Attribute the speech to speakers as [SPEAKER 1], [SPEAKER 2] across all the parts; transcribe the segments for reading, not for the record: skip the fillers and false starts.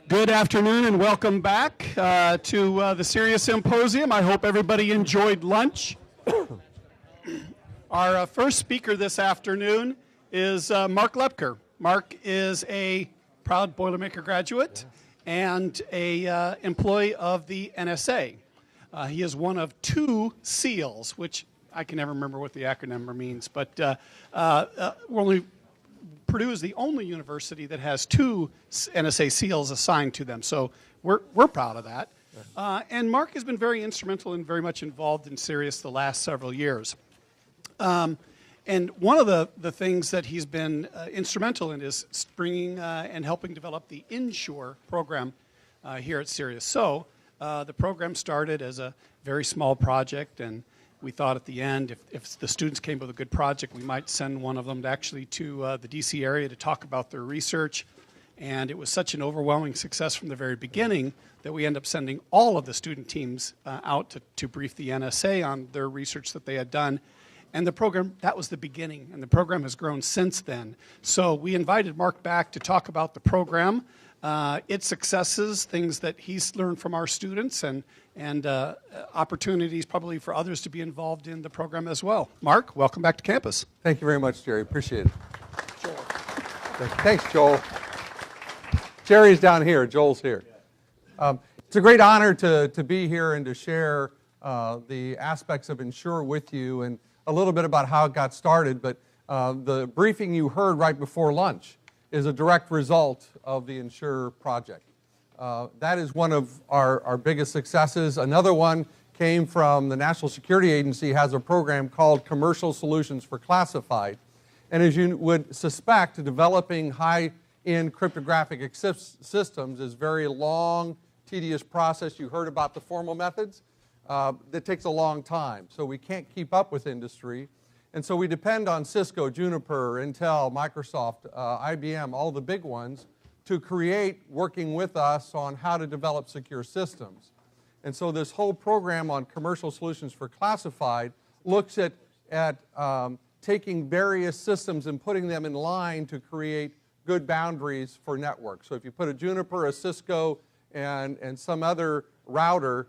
[SPEAKER 1] Good afternoon and welcome back to the CERIAS Symposium. I hope everybody enjoyed lunch. Our first speaker this afternoon is Mark Lepker. Mark is a proud Boilermaker graduate and a employee of the NSA. He is one of two SEALs, which I can never remember what the acronym means, but Purdue is the only university that has two NSA SEALs assigned to them, so we're proud of that. And Mark has been very instrumental and very much involved in CERIAS the last several years. And one of the things that he's been instrumental in is bringing and helping develop the INSuRE program here at CERIAS. So the program started as a very small project, and we thought at the end, if the students came with a good project, we might send one of them to the D.C. area to talk about their research. And it was such an overwhelming success from the very beginning that we ended up sending all of the student teams out to brief the NSA on their research that they had done. And the program, that was the beginning, and the program has grown since then. So we invited Mark back to talk about the program, its successes, things that he's learned from our students, and opportunities probably for others to be involved in the program as well. Mark, welcome back to campus.
[SPEAKER 2] Thank you very much, Jerry. Appreciate it.
[SPEAKER 1] Joel.
[SPEAKER 2] Thanks, Joel. Jerry's down here. Joel's here. It's a great honor to be here and to share the aspects of INSuRE with you and a little bit about how it got started. But the briefing you heard right before lunch is a direct result of the INSuRE project. That is one of our biggest successes. Another one came from the National Security Agency, has a program called Commercial Solutions for Classified. And as you would suspect, developing high-end cryptographic systems is a very long, tedious process. You heard about the formal methods. That takes a long time. So we can't keep up with industry. And so we depend on Cisco, Juniper, Intel, Microsoft, IBM, all the big ones, to create, working with us on how to develop secure systems. And so this whole program on commercial solutions for classified looks at taking various systems and putting them in line to create good boundaries for networks. So if you put a Juniper, a Cisco, and some other router,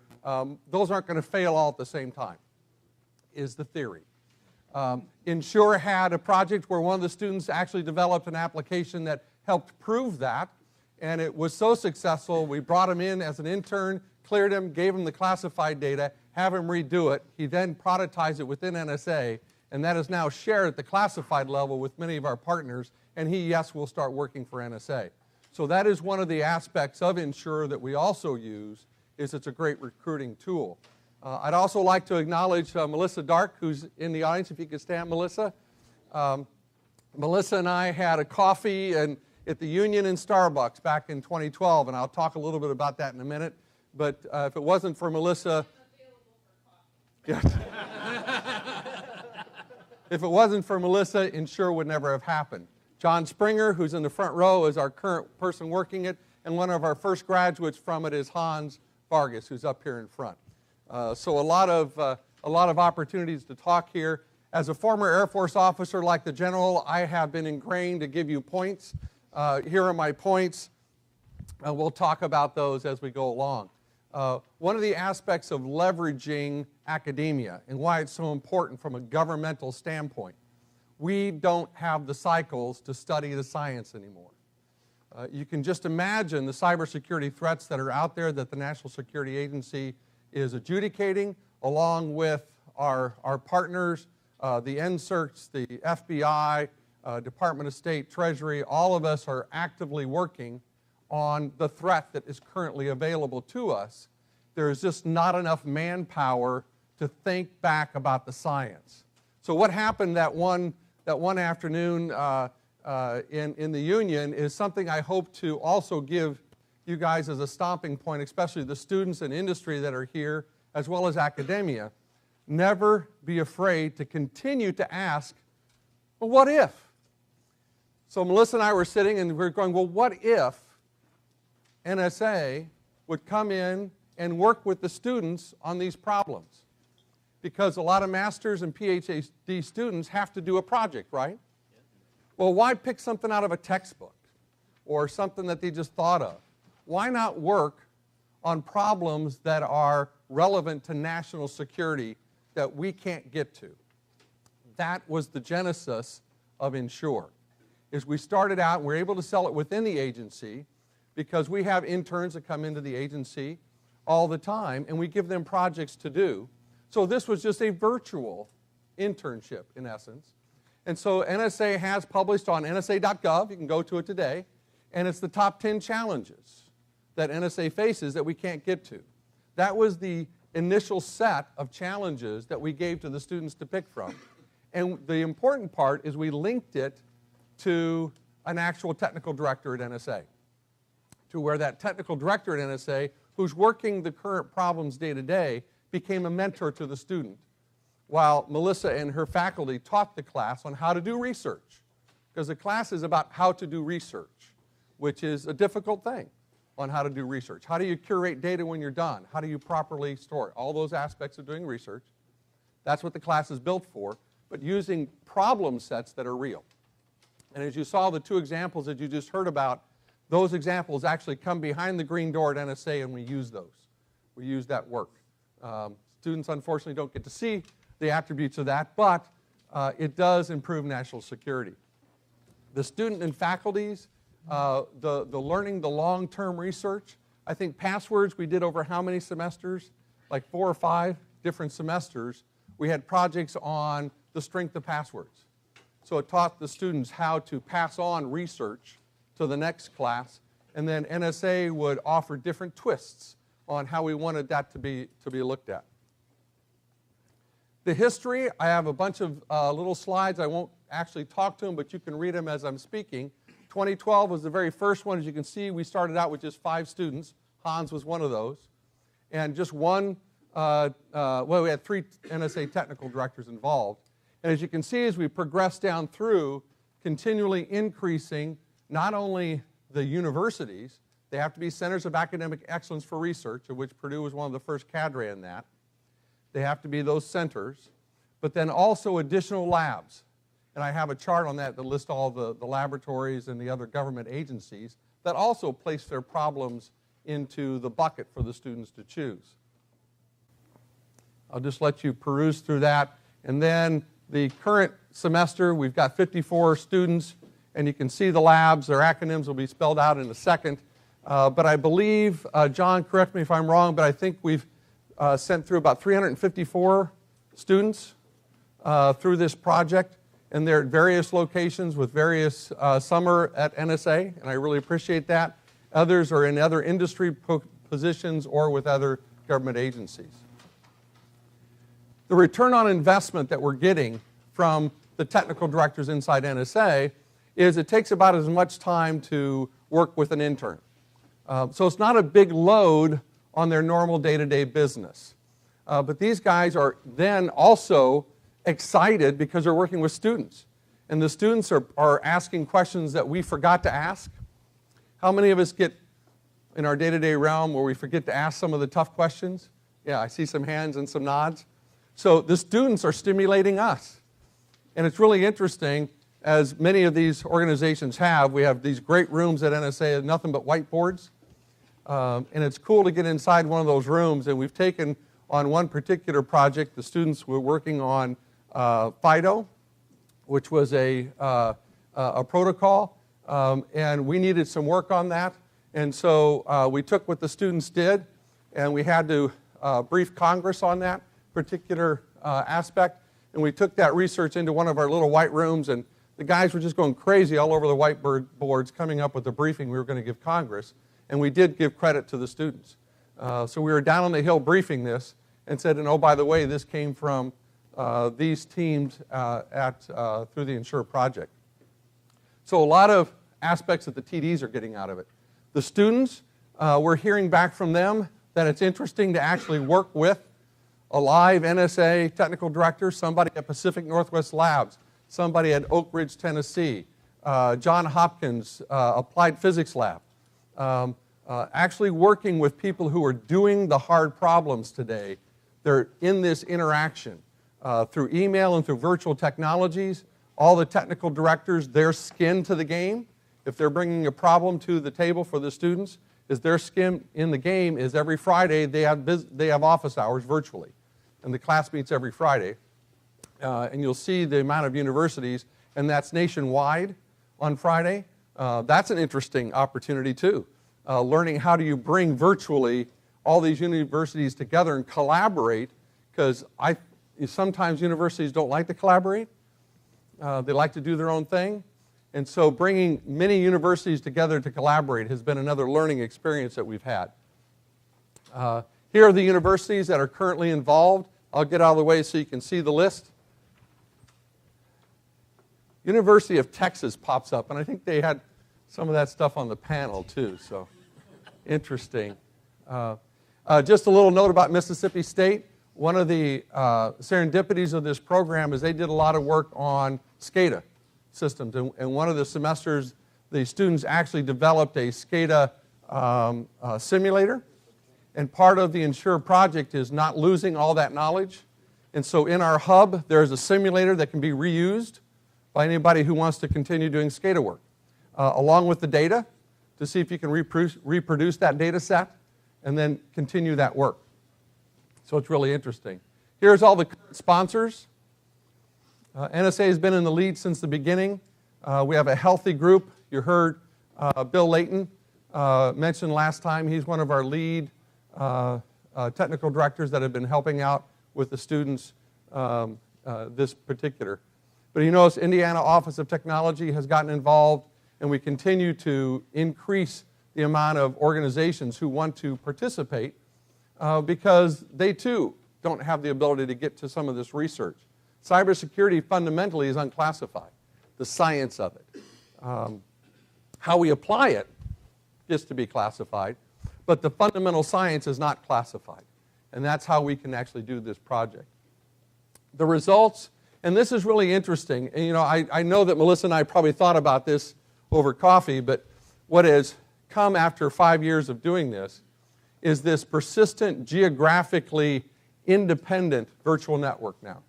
[SPEAKER 2] those aren't going to fail all at the same time, is the theory. INSuRE had a project where one of the students actually developed an application that helped prove that, and it was so successful, we brought him in as an intern, cleared him, gave him the classified data, have him redo it. He then prototyped it within NSA, and that is now shared at the classified level with many of our partners, and he, yes, will start working for NSA. So that is one of the aspects of INSuRE that we also use, is it's a great recruiting tool. I'd also like to acknowledge Melissa Dark, who's in the audience, if you could stand, Melissa. Melissa and I had a coffee at the Union and Starbucks back in 2012, and I'll talk a little bit about that in a minute. But if it wasn't for Melissa, yes. If it wasn't for Melissa, INSuRE would never have happened. John Springer, who's in the front row, is our current person working it, and one of our first graduates from it is Hans Vargas, who's up here in front. So a lot of opportunities to talk here. As a former Air Force officer like the General, I have been ingrained to give you points. Here are my points. We'll talk about those as we go along. One of the aspects of leveraging academia and why it's so important from a governmental standpoint, we don't have the cycles to study the science anymore. You can just imagine the cybersecurity threats that are out there that the National Security Agency is adjudicating, along with our partners, the INSuRE, the FBI, Department of State, Treasury. All of us are actively working on the threat that is currently available to us. There is just not enough manpower to think back about the science. So what happened that one afternoon in the Union is something I hope to also give you guys as a stomping point, especially the students and industry that are here, as well as academia. Never be afraid to continue to ask, well, what if? So Melissa and I were sitting and we were going, well, what if NSA would come in and work with the students on these problems? Because a lot of master's and PhD students have to do a project, right? Well, why pick something out of a textbook or something that they just thought of? why not work on problems that are relevant to national security that we can't get to? That was the genesis of INSuRE. Is we started out and we were able to sell it within the agency because we have interns that come into the agency all the time and we give them projects to do. So this was just a virtual internship in essence. And so NSA has published on nsa.gov, you can go to it today, and it's the top 10 challenges that NSA faces that we can't get to. That was the initial set of challenges that we gave to the students to pick from. And the important part is we linked it to an actual technical director at NSA, to where that technical director at NSA, who's working the current problems day to day, became a mentor to the student, while Melissa and her faculty taught the class on how to do research, because the class is about how to do research, which is a difficult thing on how to do research. How do you curate data when you're done? How do you properly store it? All those aspects of doing research. That's what the class is built for, but using problem sets that are real. And as you saw the two examples that you just heard about, those examples actually come behind the green door at NSA and we use those. We use that work. Students unfortunately don't get to see the attributes of that, but it does improve national security. The student and faculties, the learning the long-term research, I think passwords we did over how many semesters? Like 4 or 5 different semesters. We had projects on the strength of passwords. So it taught the students how to pass on research to the next class, and then NSA would offer different twists on how we wanted that to be looked at. The history, I have a bunch of little slides. I won't actually talk to them, but you can read them as I'm speaking. 2012 was the very first one. As you can see, we started out with just 5 students. Hans was one of those. And just one, well, we had 3 NSA technical directors involved. And as you can see, as we progress down through, continually increasing not only the universities, they have to be centers of academic excellence for research, of which Purdue was one of the first cadre in that. They have to be those centers, but then also additional labs. And I have a chart on that lists all the laboratories and the other government agencies that also place their problems into the bucket for the students to choose. I'll just let you peruse through that. And then the current semester, we've got 54 students, and you can see the labs. Their acronyms will be spelled out in a second. But I believe, John, correct me if I'm wrong, but I think we've sent through about 354 students through this project, and they're at various locations with various, some are at NSA, and I really appreciate that. Others are in other industry positions or with other government agencies. The return on investment that we're getting from the technical directors inside NSA is it takes about as much time to work with an intern. So it's not a big load on their normal day-to-day business. But these guys are then also excited because they're working with students. And the students are asking questions that we forgot to ask. How many of us get in our day-to-day realm where we forget to ask some of the tough questions? Yeah, I see some hands and some nods. So the students are stimulating us. And it's really interesting, as many of these organizations have, we have these great rooms at NSA, nothing but whiteboards. And it's cool to get inside one of those rooms. And we've taken on one particular project, the students were working on FIDO, which was a protocol. And we needed some work on that. And so we took what the students did, and we had to brief Congress on that particular aspect. And we took that research into one of our little white rooms, and the guys were just going crazy all over the whiteboards coming up with the briefing we were going to give Congress. And we did give credit to the students. So we were down on the Hill briefing this and said, and oh, by the way, this came from these teams through the INSuRE project. So a lot of aspects that the TDs are getting out of it. The students, we're hearing back from them that it's interesting to actually work with a live NSA technical director, somebody at Pacific Northwest Labs, somebody at Oak Ridge, Tennessee, John Hopkins Applied Physics Lab. Actually working with people who are doing the hard problems today. They're in this interaction through email and through virtual technologies. All the technical directors, their skin to the game. If they're bringing a problem to the table for the students, is their skin in the game is every Friday they have office hours virtually. And the class meets every Friday. And you'll see the amount of universities, and that's nationwide on Friday. That's an interesting opportunity too. Learning how do you bring virtually all these universities together and collaborate, because sometimes universities don't like to collaborate. They like to do their own thing. And so bringing many universities together to collaborate has been another learning experience that we've had. Here are the universities that are currently involved. I'll get out of the way so you can see the list. University of Texas pops up, and I think they had some of that stuff on the panel too, so interesting. Just a little note about Mississippi State. One of the serendipities of this program is they did a lot of work on SCADA systems, and one of the semesters the students actually developed a SCADA simulator, and part of the INSuRE project is not losing all that knowledge. And so in our hub there's a simulator that can be reused by anybody who wants to continue doing SCADA work, along with the data to see if you can reproduce that data set and then continue that work. So it's really interesting. Here's all the current sponsors. NSA has been in the lead since the beginning. We have a healthy group. You heard Bill Layton mention last time. He's one of our lead technical directors that have been helping out with the students this particular. But you notice Indiana Office of Technology has gotten involved, and we continue to increase the amount of organizations who want to participate because they too don't have the ability to get to some of this research. Cybersecurity fundamentally is unclassified, the science of it. How we apply it is to be classified, but the fundamental science is not classified. And that's how we can actually do this project. The results, and this is really interesting, and I know that Melissa and I probably thought about this over coffee, but what has come after 5 years of doing this is this persistent, geographically independent virtual network now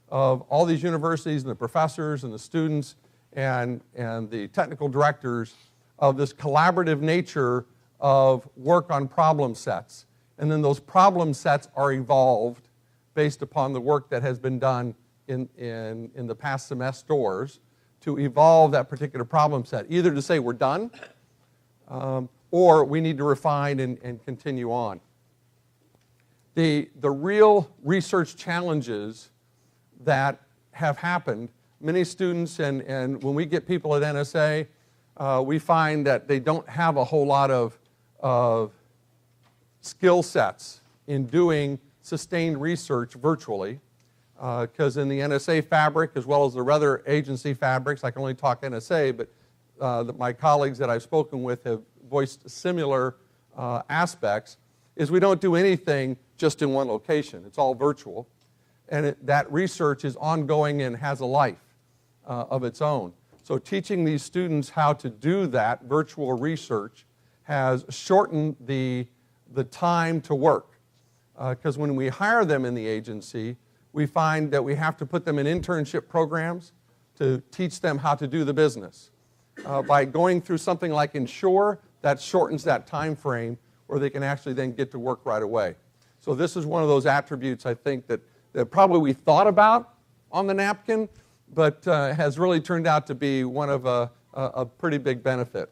[SPEAKER 2] of all these universities and the professors and the students and the technical directors of this collaborative nature of work on problem sets. And then those problem sets are evolved based upon the work that has been done in the past semesters to evolve that particular problem set, either to say we're done or we need to refine and continue on. The real research challenges that have happened, many students, and when we get people at NSA, we find that they don't have a whole lot of skill sets in doing sustained research virtually, because in the NSA fabric, as well as the other agency fabrics, I can only talk NSA, but my colleagues that I've spoken with have voiced similar aspects, is we don't do anything just in one location. It's all virtual. And that research is ongoing and has a life of its own. So teaching these students how to do that virtual research has shortened the time to work. Because when we hire them in the agency, we find that we have to put them in internship programs to teach them how to do the business. By going through something like INSuRE, that shortens that time frame where they can actually then get to work right away. So this is one of those attributes I think that probably we thought about on the napkin, but has really turned out to be one of a pretty big benefit.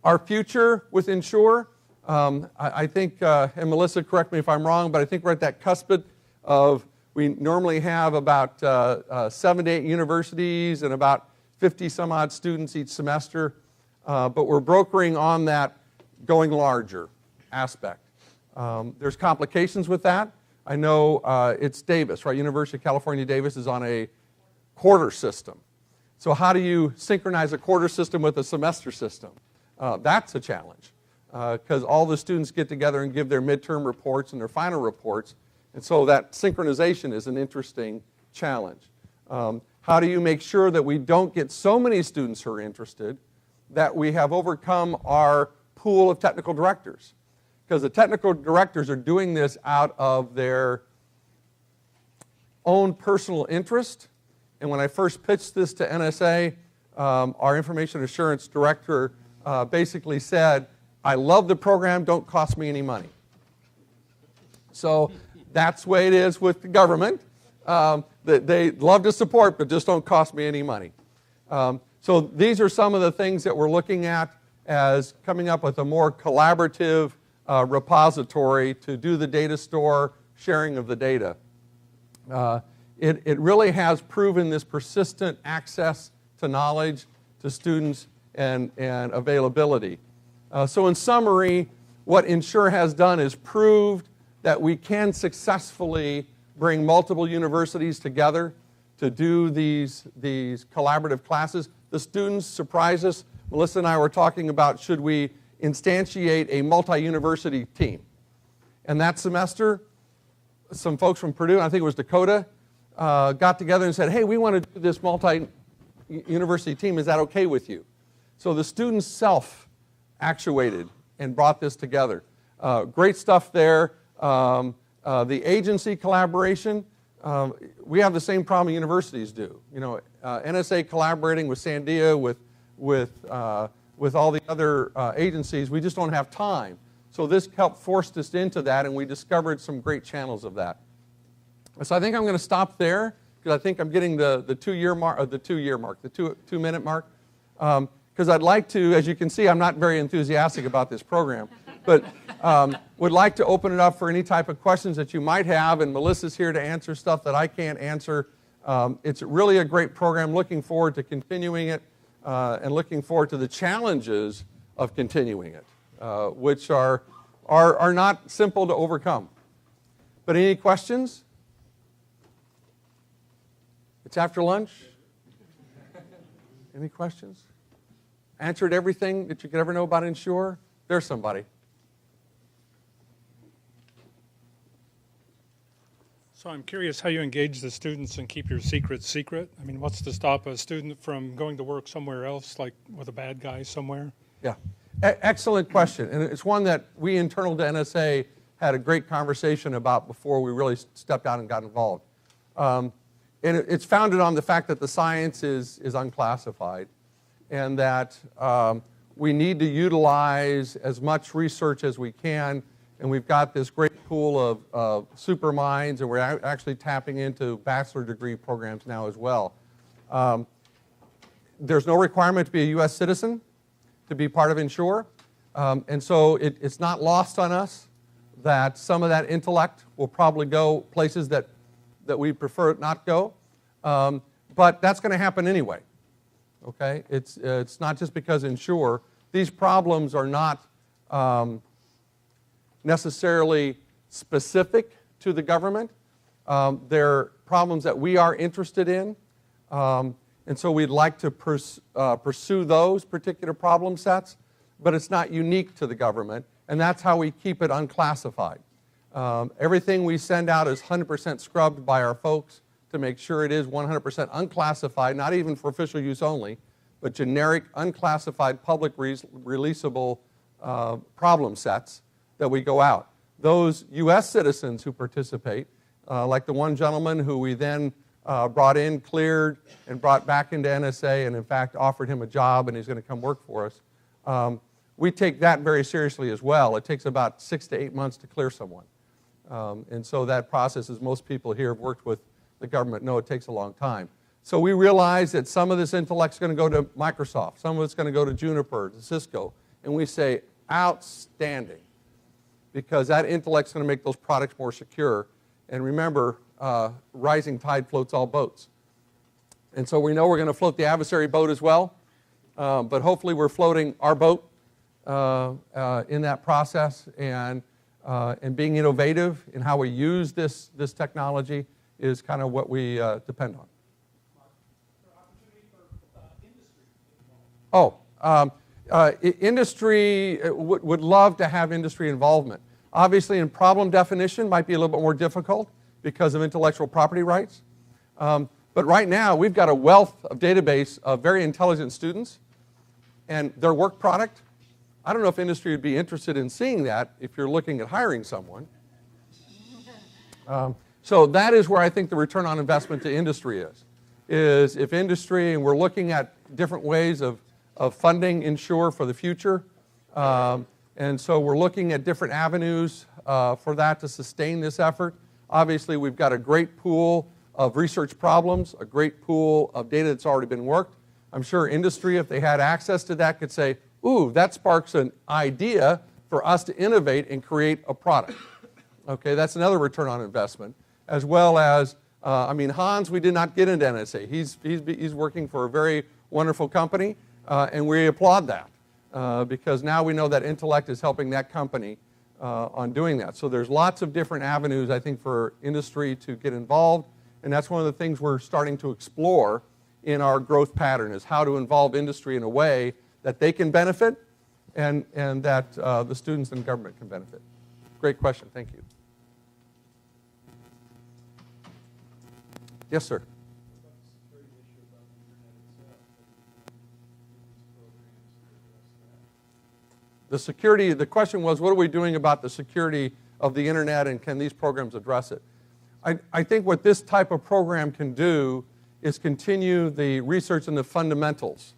[SPEAKER 2] Our future with INSuRE, I think, and Melissa, correct me if I'm wrong, but I think we're at that cusp of, we normally have about 7 to 8 universities and about 50 some odd students each semester, but we're brokering on that going larger aspect. There's complications with that. I know it's Davis, right? University of California, Davis is on a quarter system. So how do you synchronize a quarter system with a semester system? That's a challenge because all the students get together and give their midterm reports and their final reports. And so that synchronization is an interesting challenge. How do you make sure that we don't get so many students who are interested that we have overcome our pool of technical directors? Because the technical directors are doing this out of their own personal interest. And when I first pitched this to NSA, our information assurance director basically said, I love the program, don't cost me any money. So that's the way it is with the government. They love to support, but just don't cost me any money. So these are some of the things that we're looking at as coming up with a more collaborative repository to do the data store, sharing of the data. It really has proven this persistent access to knowledge to students and availability. So in summary, what INSuRE has done is proved that we can successfully bring multiple universities together to do these collaborative classes. The students surprise us. Melissa and I were talking about, should we instantiate a multi-university team? And that semester, some folks from Purdue, I think it was Dakota, got together and said, hey, we want to do this multi-university team. Is that okay with you? So the students self-actuated and brought this together. Great stuff there. The agency collaboration, we have the same problem universities do. You know, NSA collaborating with Sandia, with all the other agencies, we just don't have time. So this helped force us into that, and we discovered some great channels of that. So I think I'm going to stop there, because I think I'm getting the 2-year mark, the 2-minute mark. Because I'd like to, as you can see, I'm not very enthusiastic about this program, but would like to open it up for any type of questions that you might have, and Melissa's here to answer stuff that I can't answer. It's really a great program. Looking forward to continuing it, and looking forward to the challenges of continuing it, which are not simple to overcome. But any questions? It's after lunch. Any questions? Answered everything that you could ever know about INSuRE? There's somebody.
[SPEAKER 3] So I'm curious how you engage the students and keep your secrets secret. I mean, what's to stop a student from going to work somewhere else, like with a bad guy somewhere?
[SPEAKER 2] Yeah, excellent question. And it's one that we internal to NSA had a great conversation about before we really stepped out and got involved. And it's founded on the fact that the science is unclassified, and that we need to utilize as much research as we can. And we've got this great pool of super minds, and we're actually tapping into bachelor degree programs now as well. There's no requirement to be a U.S. citizen to be part of INSuRE. And so it's not lost on us that some of that intellect will probably go places that we prefer it not go. But that's going to happen anyway. Okay? It's not just because INSuRE. These problems are not necessarily specific to the government. They're problems that we are interested in, and so we'd like to pursue those particular problem sets, but it's not unique to the government, and that's how we keep it unclassified. Everything we send out is 100% scrubbed by our folks to make sure it is 100% unclassified, not even for official use only, but generic, unclassified, public releasable problem sets that we go out. Those U.S. citizens who participate, like the one gentleman who we then brought in, cleared, and brought back into NSA, and in fact offered him a job, and he's going to come work for us. We take that very seriously as well. It takes about 6 to 8 months to clear someone. And so that process, as most people here have worked with the government know, it takes a long time. So we realize that some of this intellect's going to go to Microsoft, some of it's going to go to Juniper, to Cisco, and we say, outstanding, because that intellect's going to make those products more secure. And remember, rising tide floats all boats. And so we know we're going to float the adversary boat as well, but hopefully we're floating our boat in that process, and being innovative in how we use this technology is kind of what we depend on. Industry would love to have industry involvement. Obviously, in problem definition, might be a little bit more difficult because of intellectual property rights. But right now, we've got a wealth of database of very intelligent students and their work product. I don't know if industry would be interested in seeing that if you're looking at hiring someone. So that is where I think the return on investment to industry is if industry, and we're looking at different ways of funding INSuRE for the future, and And so we're looking at different avenues for that to sustain this effort. Obviously, we've got a great pool of research problems, a great pool of data that's already been worked. I'm sure industry, if they had access to that, could say, ooh, that sparks an idea for us to innovate and create a product. Okay, that's another return on investment. As well as, I mean, Hans, we did not get into NSA. He's working for a very wonderful company, and we applaud that because now we know that intellect is helping that company on doing that. So there's lots of different avenues, I think, for industry to get involved, and that's one of the things we're starting to explore in our growth pattern, is how to involve industry in a way that they can benefit and that the students and government can benefit. Great question, thank you. Yes, sir. The security, the question was, what are we doing about the security of the internet, and can these programs address it? I think what this type of program can do is continue the research in the fundamentals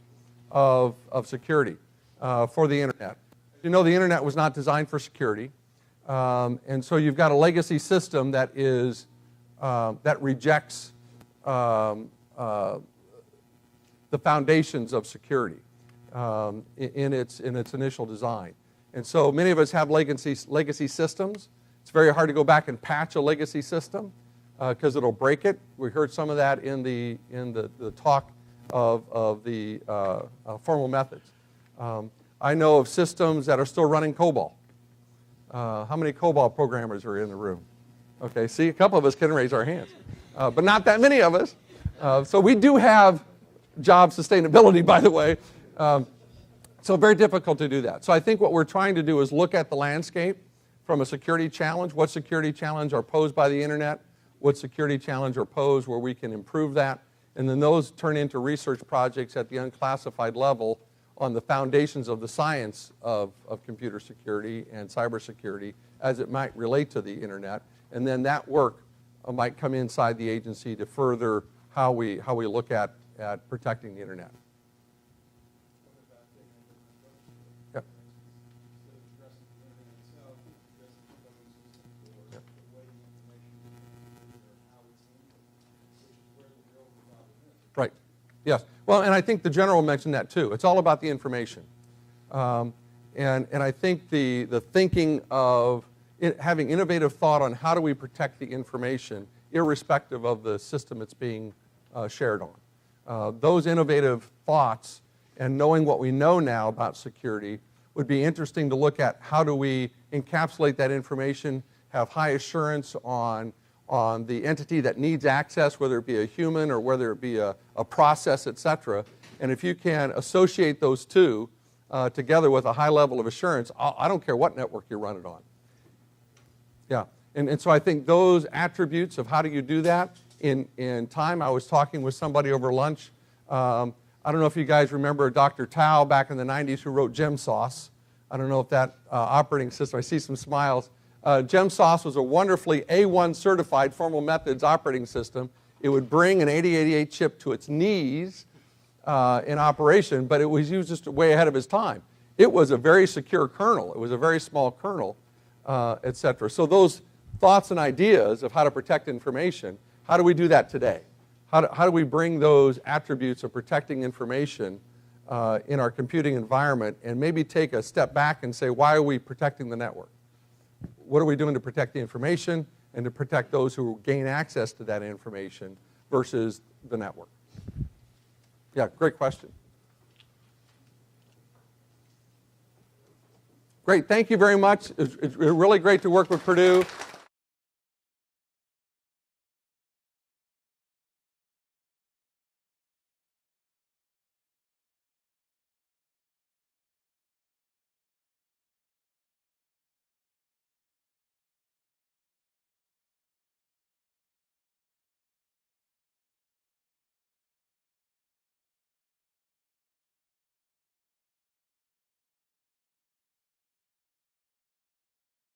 [SPEAKER 2] of security for the internet. You know, the internet was not designed for security, and so you've got a legacy system that is that rejects the foundations of security in its initial design. And so many of us have legacy systems. It's very hard to go back and patch a legacy system because it'll break it. We heard some of that in the talk of the formal methods. I know of systems that are still running COBOL. How many COBOL programmers are in the room? Okay, see, a couple of us can raise our hands, but not that many of us. So we do have job sustainability, by the way. So very difficult to do that. So I think what we're trying to do is look at the landscape from a security challenge. What security challenge are posed by the internet? What security challenge are posed where we can improve that? And then those turn into research projects at the unclassified level on the foundations of the science of computer security and cybersecurity as it might relate to the internet. And then that work might come inside the agency to further how we look at protecting the internet. Yep. Right. Yes. Well, and I think the general mentioned that too. It's all about the information. And I think the thinking of having innovative thought on how do we protect the information irrespective of the system it's being shared on. Those innovative thoughts and knowing what we know now about security would be interesting to look at. How do we encapsulate that information, have high assurance on the entity that needs access, whether it be a human or whether it be a process, et cetera. And if you can associate those two together with a high level of assurance, I don't care what network you run it on. Yeah, and so I think those attributes of how do you do that in time. I was talking with somebody over lunch. I don't know if you guys remember Dr. Tao back in the 90s who wrote GemSauce. I don't know if that operating system, I see some smiles. GemSauce was a wonderfully A1 certified formal methods operating system. It would bring an 8088 chip to its knees in operation, but it was used just way ahead of its time. It was a very secure kernel. It was a very small kernel, et cetera. So those thoughts and ideas of how to protect information, how do we do that today? How do we bring those attributes of protecting information in our computing environment and maybe take a step back and say, why are we protecting the network? What are we doing to protect the information and to protect those who gain access to that information versus the network? Yeah, great question. Great, thank you very much. It's really great to work with Purdue.